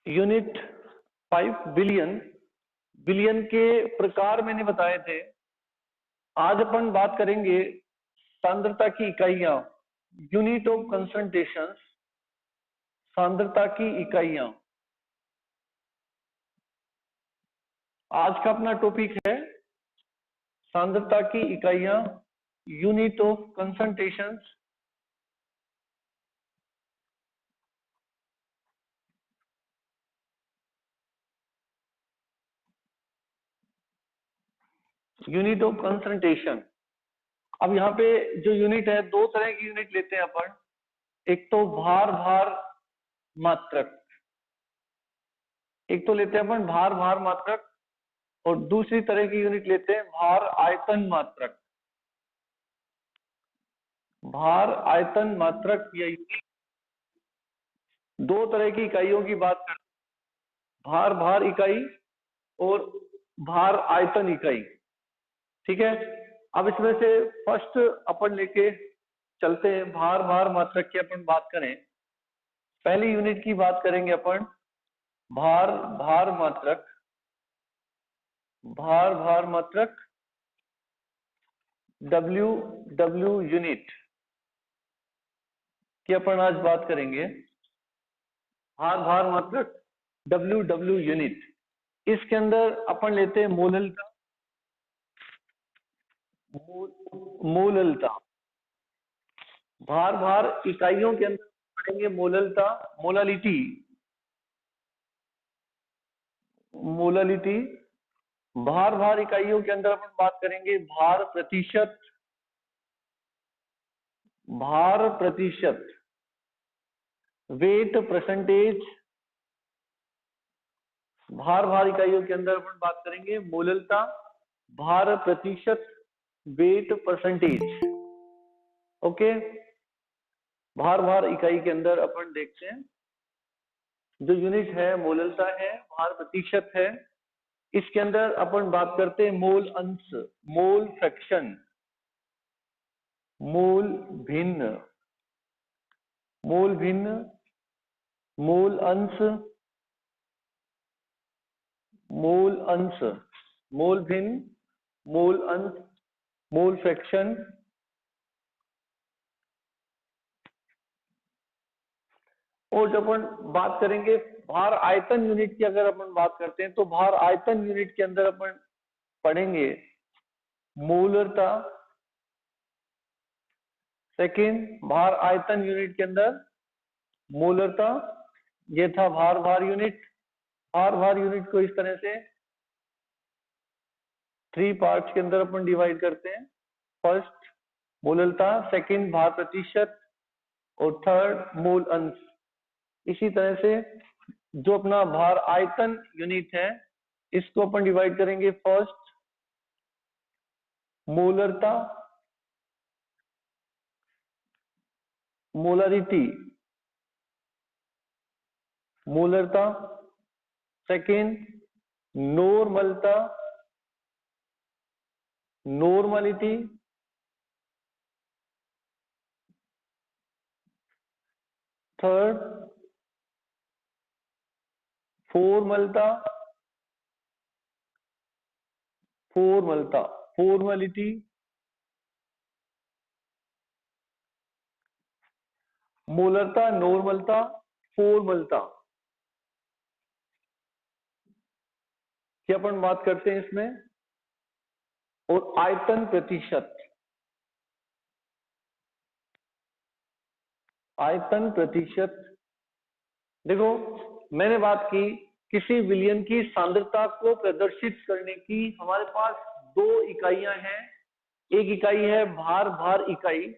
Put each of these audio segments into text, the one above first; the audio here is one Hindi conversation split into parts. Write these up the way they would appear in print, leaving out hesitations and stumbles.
Unit 5 billion. बिलियन के प्रकार मैंने बताए थे। आज अपन बात करेंगे सांद्रता की इकाइयां, यूनिट ऑफ कंसंट्रेशन, सांद्रता की इकाइयां। आज का अपना टॉपिक है सांद्रता की इकाइयां, unit of concentration. Unit of concentration. अब यहाँ पे जो यूनिट है, दो तरह की यूनिट लेते हैं अपन। एक तो भार भार मात्रक, एक तो लेते हैं अपन भार भार मात्रक, और दूसरी तरह की यूनिट लेते हैं भार आयतन मात्रक। भार आयतन मात्रक या यूनिट, दो तरह की इकाइयों की बात करते हैं, भार भार इकाई और भार आयतन इकाई। ठीक है। अब इसमें से फर्स्ट अपन लेके चलते हैं, भार भार मात्रक की अपन बात करें। पहली यूनिट की बात करेंगे अपन, भार भार मात्रक। भार भार मात्रक डब्ल्यू यूनिट की अपन आज बात करेंगे। भार भार मात्रक डब्ल्यू यूनिट। इसके अंदर अपन लेते हैं मोललता। मोललता भार भार इकाइयों के अंदर पढ़ेंगे मोललता, मोलालिटी। मोलालिटी भार भार इकाइयों के अंदर अपन बात करेंगे भार प्रतिशत। भार प्रतिशत वेट परसेंटेज। भार भार इकाइयों के अंदर अपन बात करेंगे मोललता, भार प्रतिशत, वेट परसेंटेज। ओके। भार भार इकाई के अंदर अपन देखते हैं जो यूनिट है मोललता है, भार प्रतिशत है। इसके अंदर अपन बात करते हैं मोल अंश, मोल फ्रैक्शन, मोल भिन्न, मोल भिन्न, मोल अंश, मोल अंश, मोल भिन्न, मोल अंश, मोल फ्रैक्शन। और जब अपन बात करेंगे भार आयतन यूनिट की, अगर अपन बात करते हैं तो भार आयतन यूनिट के अंदर अपन पढ़ेंगे मोलरता। सेकेंड, भार आयतन यूनिट के अंदर मोलरता। ये था भार भार यूनिट। भार भार यूनिट को इस तरह से 3 पार्ट्स के अंदर अपन डिवाइड करते हैं। फर्स्ट मोललता, सेकंड भार प्रतिशत, और थर्ड मोल अंश। इसी तरह से जो अपना भार आयतन यूनिट है, इसको अपन डिवाइड करेंगे। फर्स्ट मोलरता, मोलरिटी, मोलरता। सेकंड नॉर्मलता, नॉर्मलिटी। थर्ड फॉर्मलता, फॉर्मलता, फॉर्मलिटी। मोलरता, नॉर्मलता, फॉर्मलता की अपन बात करते हैं इसमें। और आयतन प्रतिशत, आयतन प्रतिशत। देखो, मैंने बात की किसी विलयन की सांद्रता को प्रदर्शित करने की हमारे पास दो इकाइयां हैं। एक इकाई है भार भार इकाई,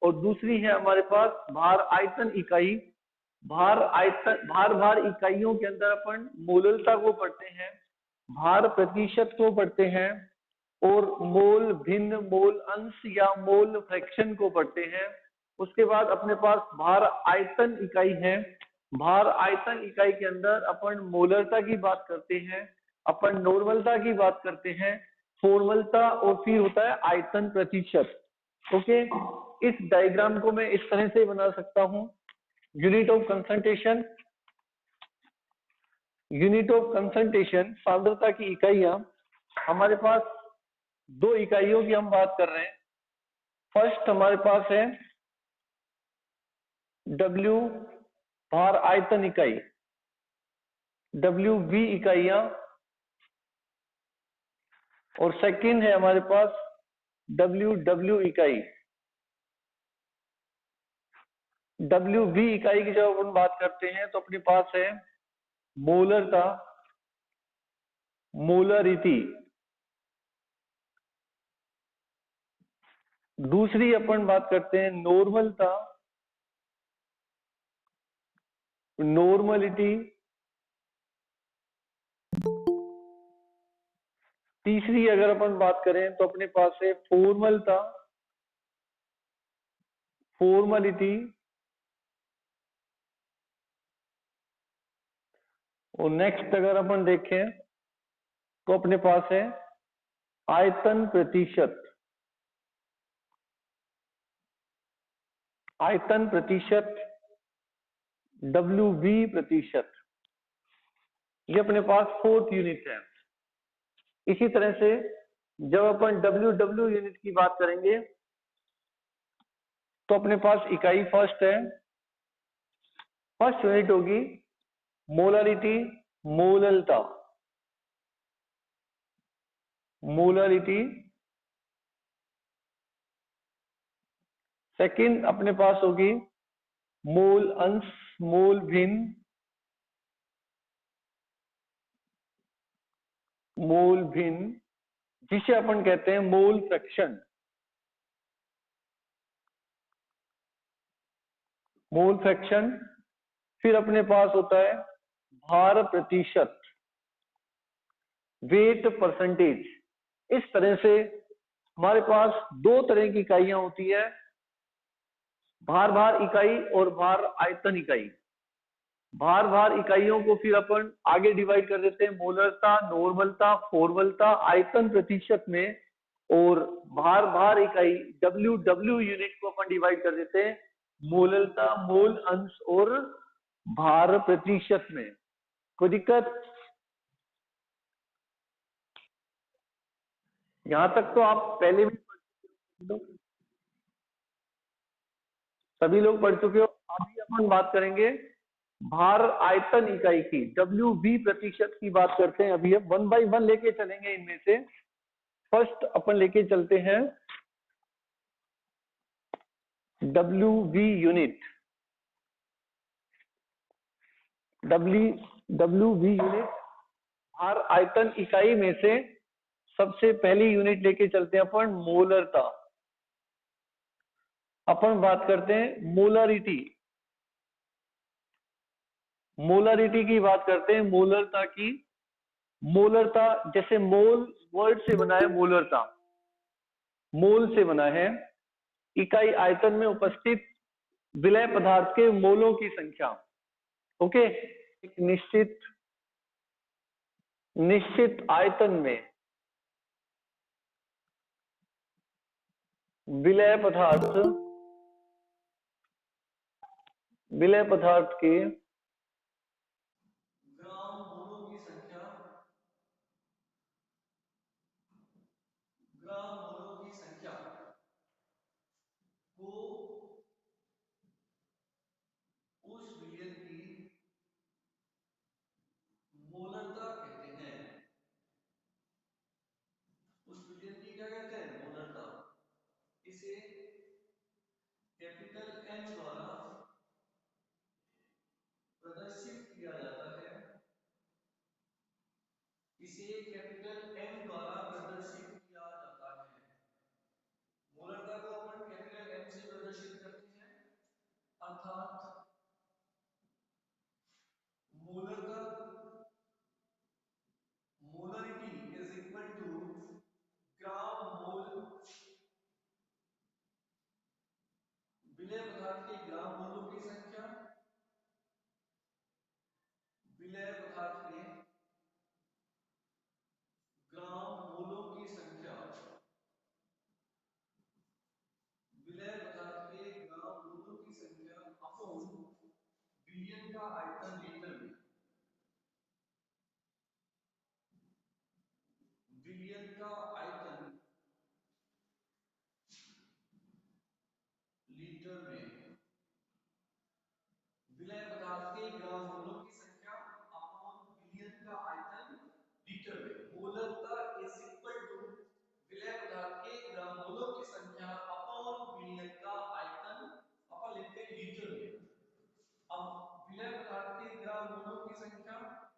और दूसरी है हमारे पास भार आयतन इकाई। भार आयतन, भार भार इकाइयों के अंदर अपन मोललता को पढ़ते हैं, भार प्रतिशत को पढ़ते हैं, और मोल भिन्न, मोल अंश या मोल फ्रैक्शन को पढ़ते हैं। उसके बाद अपने पास भार आयतन इकाई है। भार आयतन इकाई के अंदर अपन मोलरता की बात करते हैं, अपन नॉर्मलता की बात करते हैं, फॉर्मलता, और फिर होता है आयतन प्रतिशत। ओके। इस डायग्राम को मैं इस तरह से बना सकता हूं। Unit of concentration, unit of concentration, सांद्रता की इकाइयां, हमारे पास दो इकाइयों की हम बात कर रहे हैं। फर्स्ट हमारे पास है डब्ल्यू, भार आयतन इकाई, डब्ल्यू वी इकाइयां, और सेकंड है हमारे पास डब्ल्यू डब्ल्यू इकाई। डब्ल्यू वी इकाई की जब अपन बात करते हैं तो अपने पास है मोलरता, मोलरिटी। दूसरी अपन बात करते हैं नॉर्मलता, नॉर्मलिटी। तीसरी अगर अपन बात करें तो अपने पास है फॉर्मलता, फॉर्मलिटी। और नेक्स्ट अगर अपन देखें तो अपने पास है आयतन प्रतिशत, आयतन प्रतिशत, डब्ल्यू वी प्रतिशत। ये अपने पास फोर्थ यूनिट है। इसी तरह से जब अपन डब्ल्यू डब्ल्यू यूनिट की बात करेंगे तो अपने पास इकाई फर्स्ट है, फर्स्ट यूनिट होगी मोलरिटी, मोललता, मोलरिटी। सेकंड अपने पास होगी मोल अंश, मोल भिन्न, मोल भिन्न, जिसे अपन कहते हैं मोल फ्रैक्शन, मोल फ्रैक्शन। फिर अपने पास होता है भार प्रतिशत, वेट परसेंटेज। इस तरह से हमारे पास दो तरह की इकाइयां होती है, भार भार इकाई और भार आयतन इकाई। भार भार इकाइयों को फिर अपन आगे डिवाइड कर देते हैं मोलरता, नॉर्मलता, फॉर्मलता, आयतन प्रतिशत में। और भार भार इकाई डब्ल्यू डब्ल्यू यूनिट को अपन डिवाइड कर देते हैं मोललता, मोल अंश और भार प्रतिशत में। कोई दिक्कत? यहां तक तो आप पहले भी सभी लोग पढ़ चुके हो। अभी अपन बात करेंगे भार आयतन इकाई की, डब्ल्यू वी प्रतिशत की बात करते हैं। अभी अब वन बाय वन लेके चलेंगे इनमें से। फर्स्ट अपन लेके चलते हैं W we unit. W W we unit भार आयतन इकाई में से सबसे पहली यूनिट लेके चलते हैं अपन मोलरता। अपन बात करते हैं मोलरिटी, मोलरिटी की बात करते हैं, मोलरता की। मोलरता जैसे मोल वर्ड से बना है, मोलरता मोल से बना है, इकाई आयतन में उपस्थित विलय पदार्थ के मोलों की संख्या। ओके, एक निश्चित निश्चित आयतन में विलय पदार्थ, विलय पदार्थ के ग्राम मोलों की संख्या, ग्राम मोलों की संख्या को उस विलयन की मोलरता कहते हैं। उस विलयन की क्या कहते हैं? मोलरता। इसे कैपिटल एन द्वारा प्रदर्शित किया जाता है। इसे कैपिटल एन द्वारा प्रदर्शित किया जाता है। मोलरता को अपन कैपिटल एम से प्रदर्शित करते हैं, अर्थात मोलरता, मोलरिटी इज इक्वल टू ग्राम मोल, विलय पदार्थ के ग्राम मोलों की संख्या, विलय पदार्थ के ग्राम मोलों की संख्या, विलय पदार्थ के ग्राम मोलों की संख्या अपॉन विलयन का आयतन लीटर में। की संख्या